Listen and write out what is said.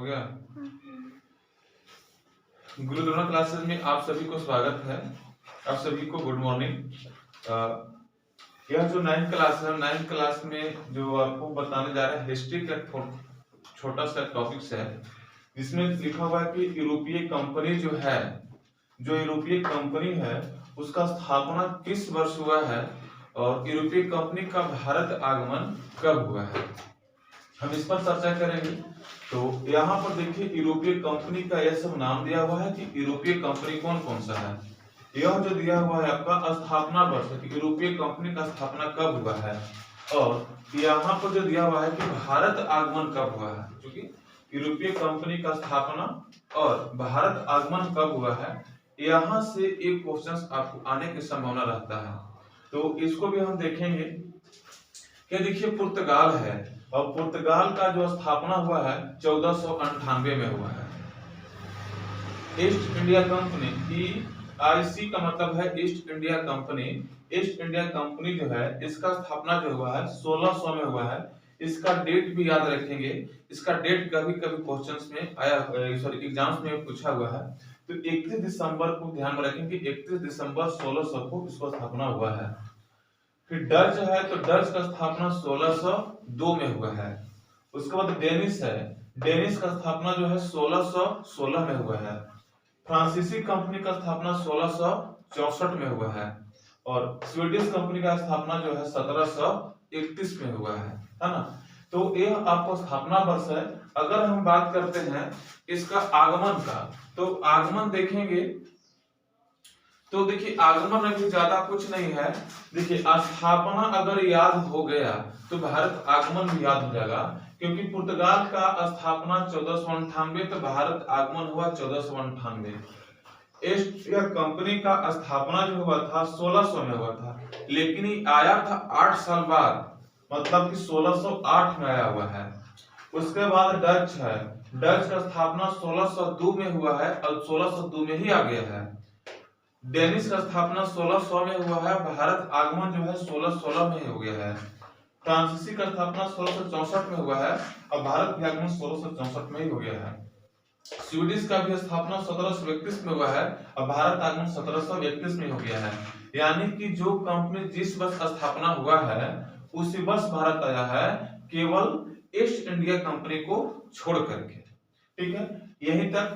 हो गया। गुरुद्रोणा क्लासेस में आप सभी को स्वागत है। आप सभी को गुड मॉर्निंग। यह जो 9th क्लास है, 9th क्लास में जो आपको बताने जा रहे हैं हिस्ट्री का छोटा सा टॉपिक्स है, जिसमें लिखा हुआ है कि यूरोपीय कंपनी जो यूरोपीय कंपनी है उसका स्थापना किस वर्ष हुआ है और यूरोपीय कंपनी का भारत आगमन कब हुआ है, हम इस पर चर्चा करेंगे। तो यहाँ पर देखिए यूरोपीय कंपनी का यह सब नाम दिया हुआ है कि यूरोपीय कंपनी कौन कौन सा है। यह जो दिया हुआ है आपका स्थापना वर्ष कि यूरोपीय कंपनी का स्थापना कब हुआ है, और यहाँ पर जो दिया हुआ है कि भारत आगमन कब हुआ है, क्योंकि यूरोपीय कंपनी का स्थापना और भारत आगमन कब हुआ है, यहाँ से एक क्वेश्चन आपको आने की संभावना रहता है। तो इसको भी हम देखेंगे कि देखिए पुर्तगाल है और पुर्तगाल का जो स्थापना हुआ है 1498 में हुआ है। ईस्ट इंडिया कंपनी EIC का मतलब है east India company. East India company जो है इसका स्थापना जो हुआ है 1600 में हुआ है। इसका डेट भी याद रखेंगे, इसका डेट कभी कभी क्वेश्चंस में आया, सॉरी एग्जाम्स में पूछा हुआ है। तो 31 दिसंबर को ध्यान में रखेंगे, 31 दिसंबर 1600 को इसको स्थापना हुआ है। फिर डच है तो डच का स्थापना 1602 में हुआ है। उसके बाद डेनिश है, डेनिश का स्थापना जो है 1616 में हुआ है। फ्रांसीसी कंपनी का स्थापना 1664 में हुआ है और स्वीडिश कंपनी का स्थापना जो है 1731 में हुआ है ना। तो ये आपको स्थापना वर्ष है। अगर हम बात करते हैं इसका आगमन का, तो आगमन देखेंगे तो देखिए आगमन में भी ज्यादा कुछ नहीं है। देखिए स्थापना अगर याद हो गया तो भारत आगमन भी याद हो जाएगा, क्योंकि पुर्तगाल का स्थापना 1498, तो भारत आगमन हुआ 1498। ईस्ट इंडिया कंपनी का स्थापना जो हुआ था 1600 में हुआ था, लेकिन ये आया था 8 साल बाद, मतलब कि 1608 में आया हुआ है। उसके बाद डच है, डच का स्थापना 1602 में हुआ है और 1602 में ही आ गया है। डेनिश का स्थापना 1600 में हुआ है, भारत आगमन जो है 1616 में हो गया है। फ्रांसीसी का स्थापना 1664 में हुआ है और भारत भी आगमन 1664 में ही हो गया है। स्वीडिश का भी स्थापना 1731 में हुआ है और भारत आगमन 1731 में हो गया है। यानी कि जो कंपनी जिस वर्ष स्थापना हुआ है उसी वर्ष भारत आया है, केवल ईस्ट इंडिया कंपनी को छोड़ करके। ठीक है, यहीं तक।